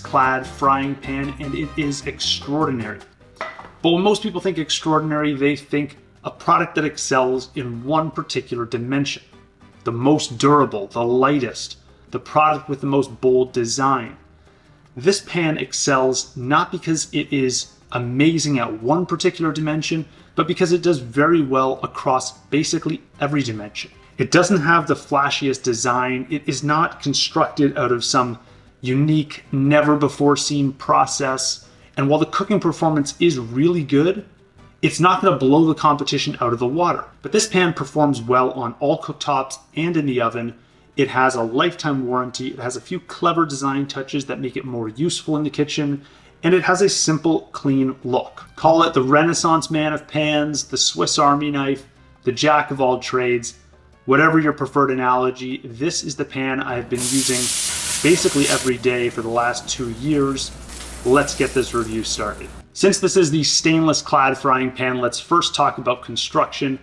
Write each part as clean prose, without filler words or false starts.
Clad frying pan, and it is extraordinary. But when most people think extraordinary, they think a product that excels in one particular dimension. The most durable, the lightest, the product with the most bold design. This pan excels not because it is amazing at one particular dimension, but because it does very well across basically every dimension. It doesn't have the flashiest design. It is not constructed out of some unique, never before seen process. And while the cooking performance is really good, it's not going to blow the competition out of the water. But this pan performs well on all cooktops and in the oven. It has a lifetime warranty. It has a few clever design touches that make it more useful in the kitchen. And it has a simple, clean look. Call it the Renaissance man of pans, the Swiss Army knife, the jack of all trades, whatever your preferred analogy. This is the pan I've been using basically every day for the last 2 years. Let's get this review started. Since this is the stainless Clad frying pan, let's first talk about construction.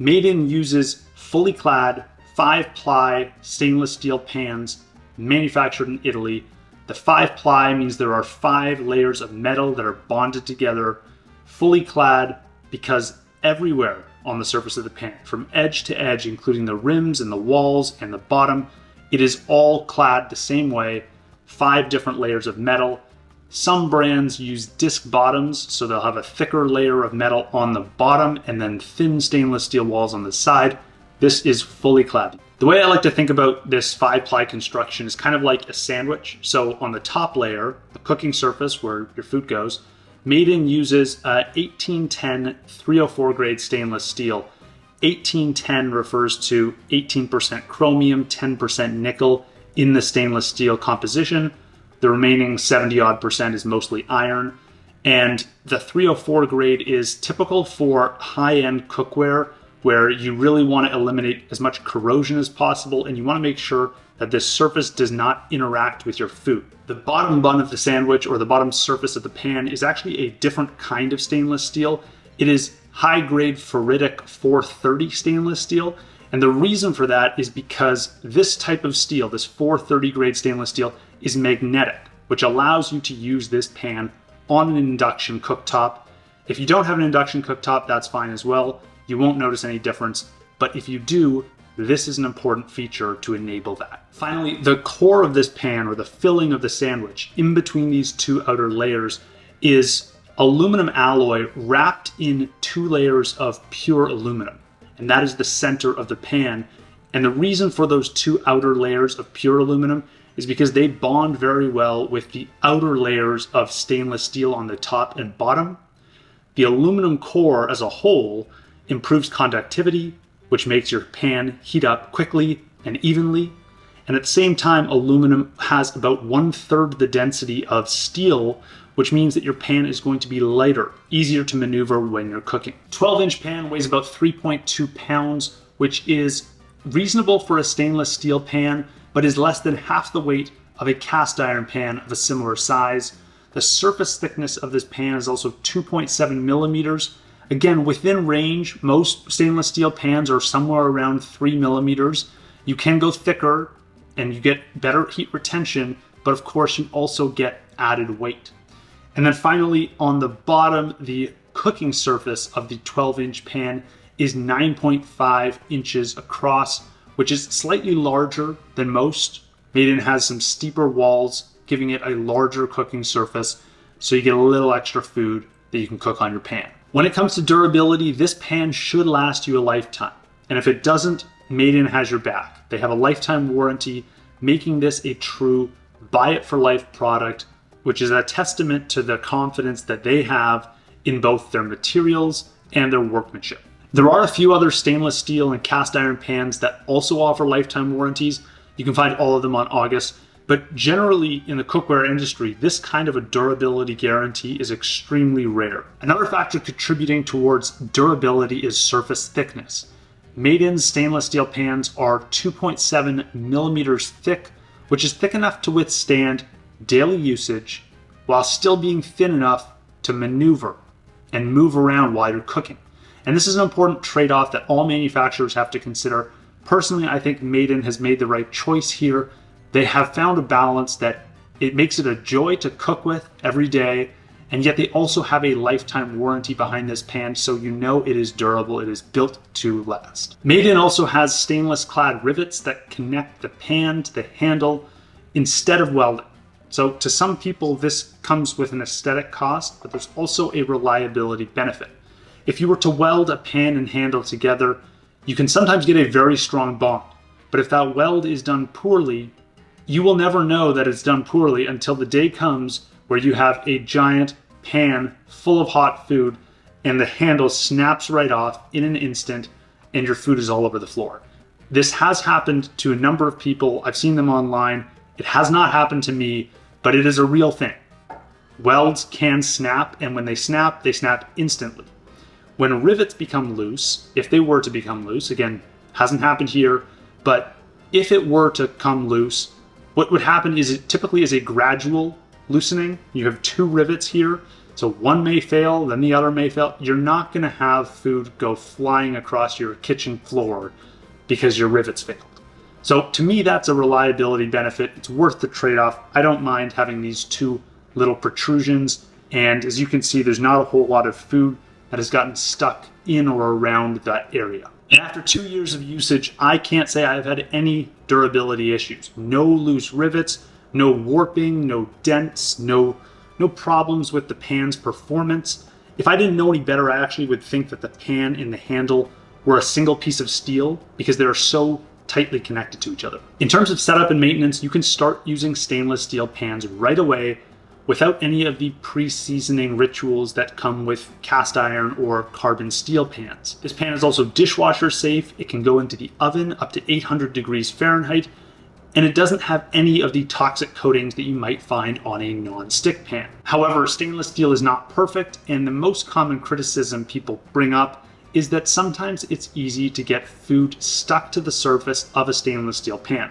Made-in uses fully clad 5-ply stainless steel pans manufactured in Italy. The 5-ply means there are 5 layers of metal that are bonded together, fully clad, because everywhere on the surface of the pan, from edge to edge, including the rims and the walls and the bottom, it is all clad the same way, 5 different layers of metal. Some brands use disc bottoms, so they'll have a thicker layer of metal on the bottom and then thin stainless steel walls on the side. This is fully clad. The way I like to think about this 5-ply construction is kind of like a sandwich. So on the top layer, the cooking surface where your food goes, Made-in uses 1810 304 grade stainless steel. 1810 refers to 18% chromium, 10% nickel in the stainless steel composition. The remaining 70% is mostly iron. And the 304 grade is typical for high-end cookware, where you really want to eliminate as much corrosion as possible, and you want to make sure that this surface does not interact with your food. The bottom bun of the sandwich, or the bottom surface of the pan, is actually a different kind of stainless steel. It is high-grade ferritic 430 stainless steel, and the reason for that is because this type of steel, this 430 grade stainless steel, is magnetic, which allows you to use this pan on an induction cooktop. If you don't have an induction cooktop, that's fine as well. You won't notice any difference, but if you do, this is an important feature to enable that. Finally, the core of this pan, or the filling of the sandwich, in between these 2 outer layers, is aluminum alloy wrapped in 2 layers of pure aluminum. And that is the center of the pan. And the reason for those 2 outer layers of pure aluminum is because they bond very well with the outer layers of stainless steel on the top and bottom. The aluminum core as a whole improves conductivity, which makes your pan heat up quickly and evenly. And at the same time, aluminum has about 1/3 the density of steel, which means that your pan is going to be lighter, easier to maneuver when you're cooking. 12-inch pan weighs about 3.2 pounds, which is reasonable for a stainless steel pan, but is less than half the weight of a cast iron pan of a similar size. The surface thickness of this pan is also 2.7 millimeters. Again, within range, most stainless steel pans are somewhere around 3 millimeters. You can go thicker and you get better heat retention, but of course you also get added weight. And then finally, on the bottom, the cooking surface of the 12-inch pan is 9.5 inches across, which is slightly larger than most. Made-in has some steeper walls, giving it a larger cooking surface, so you get a little extra food that you can cook on your pan. When it comes to durability, this pan should last you a lifetime. And if it doesn't, Made-in has your back. They have a lifetime warranty, making this a true buy-it-for-life product, which is a testament to the confidence that they have in both their materials and their workmanship. There are a few other stainless steel and cast iron pans that also offer lifetime warranties. You can find all of them on August. But generally in the cookware industry, this kind of a durability guarantee is extremely rare. Another factor contributing towards durability is surface thickness. Made-in stainless steel pans are 2.7 millimeters thick, which is thick enough to withstand daily usage while still being thin enough to maneuver and move around while you're cooking. And this is an important trade-off that all manufacturers have to consider. Personally, I think Made-in has made the right choice here. They have found a balance that It makes it a joy to cook with every day, and yet they also have a lifetime warranty behind this pan, so you know it is durable, it is built to last. Made In also has stainless clad rivets that connect the pan to the handle instead of welding. So to some people, this comes with an aesthetic cost, but there's also a reliability benefit. If you were to weld a pan and handle together, you can sometimes get a very strong bond. But if that weld is done poorly, you will never know that it's done poorly until the day comes where you have a giant pan full of hot food and the handle snaps right off in an instant and your food is all over the floor. This has happened to a number of people. I've seen them online. It has not happened to me, but it is a real thing. Welds can snap, and when they snap instantly. When rivets become loose, if they were to become loose, again, hasn't happened here, but if it were to come loose, what would happen is it typically is a gradual loosening. You have two rivets here, so one may fail, then the other may fail. You're not going to have food go flying across your kitchen floor because your rivets failed. So to me, that's a reliability benefit. It's worth the trade-off. I don't mind having these two little protrusions, and as you can see, there's not a whole lot of food that has gotten stuck in or around that area. And after 2 years of usage, I can't say I've had any durability issues. No loose rivets, no warping, no dents, no problems with the pan's performance. If I didn't know any better, I actually would think that the pan and the handle were a single piece of steel because they're so tightly connected to each other. In terms of setup and maintenance, you can start using stainless steel pans right away without any of the pre-seasoning rituals that come with cast iron or carbon steel pans. This pan is also dishwasher safe. It can go into the oven up to 800 degrees Fahrenheit, and it doesn't have any of the toxic coatings that you might find on a non-stick pan. However, stainless steel is not perfect, and the most common criticism people bring up is that sometimes it's easy to get food stuck to the surface of a stainless steel pan.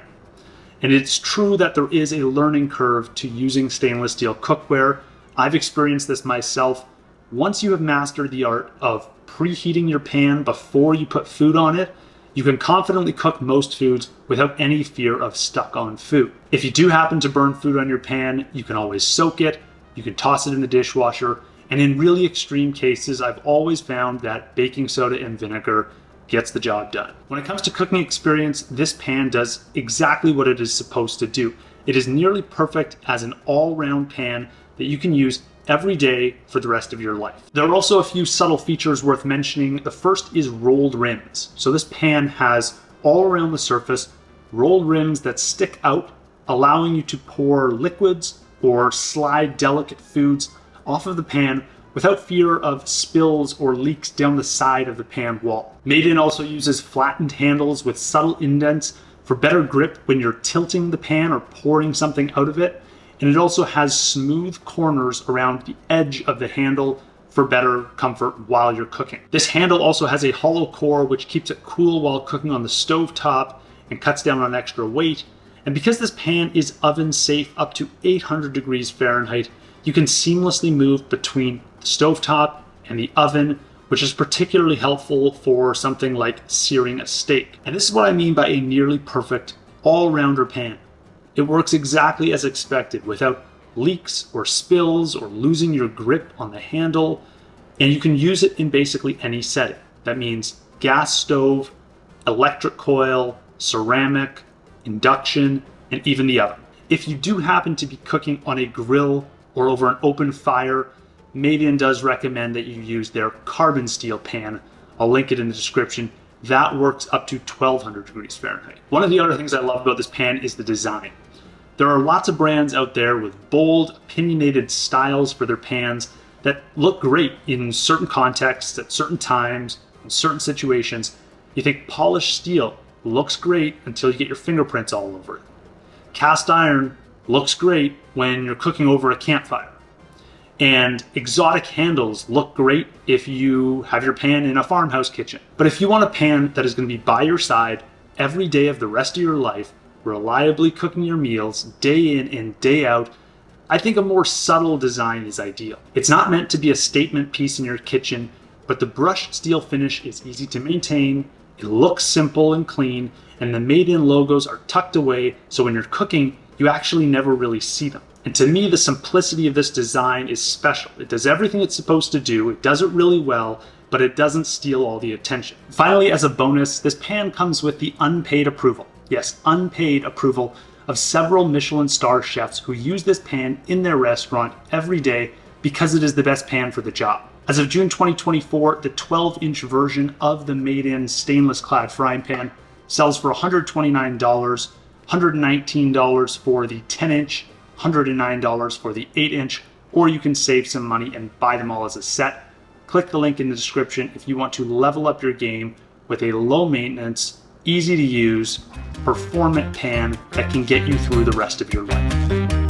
And it's true that there is a learning curve to using stainless steel cookware. I've experienced this myself. Once you have mastered the art of preheating your pan before you put food on it, you can confidently cook most foods without any fear of stuck on food. If you do happen to burn food on your pan, you can always soak it, you can toss it in the dishwasher, and in really extreme cases, I've always found that baking soda and vinegar gets the job done. When it comes to cooking experience, this pan does exactly what it is supposed to do. It is nearly perfect as an all-round pan that you can use every day for the rest of your life. There are also a few subtle features worth mentioning. The first is rolled rims. So this pan has all around the surface rolled rims that stick out, allowing you to pour liquids or slide delicate foods off of the pan without fear of spills or leaks down the side of the pan wall. Made In also uses flattened handles with subtle indents for better grip when you're tilting the pan or pouring something out of it. And it also has smooth corners around the edge of the handle for better comfort while you're cooking. This handle also has a hollow core which keeps it cool while cooking on the stove top and cuts down on extra weight. And because this pan is oven safe up to 800 degrees Fahrenheit, you can seamlessly move between the stovetop and the oven, which is particularly helpful for something like searing a steak. And this is what I mean by a nearly perfect all-rounder pan. It works exactly as expected without leaks or spills or losing your grip on the handle, and you can use it in basically any setting. That means gas stove, electric coil, ceramic, induction, and even the oven. If you do happen to be cooking on a grill or over an open fire, Made In does recommend that you use their carbon steel pan. I'll link it in the description. That works up to 1200 degrees Fahrenheit. One of the other things I love about this pan is the design. There are lots of brands out there with bold, opinionated styles for their pans that look great in certain contexts, at certain times, in certain situations. You think polished steel looks great until you get your fingerprints all over it. Cast iron looks great when you're cooking over a campfire. And exotic handles look great if you have your pan in a farmhouse kitchen. But if you want a pan that is going to be by your side every day of the rest of your life, reliably cooking your meals day in and day out, I think a more subtle design is ideal. It's not meant to be a statement piece in your kitchen, but the brushed steel finish is easy to maintain, it looks simple and clean, and the Made In logos are tucked away so when you're cooking, you actually never really see them. And to me, the simplicity of this design is special. It does everything it's supposed to do, it does it really well, but it doesn't steal all the attention. Finally, as a bonus, this pan comes with the unpaid approval. Yes, unpaid approval of several Michelin star chefs who use this pan in their restaurant every day because it is the best pan for the job. As of June 2024, the 12-inch version of the made-in stainless clad frying pan sells for $129, $119 for the 10-inch, $109 for the 8-inch, or you can save some money and buy them all as a set. Click the link in the description if you want to level up your game with a low maintenance, easy to use, performant pan that can get you through the rest of your life.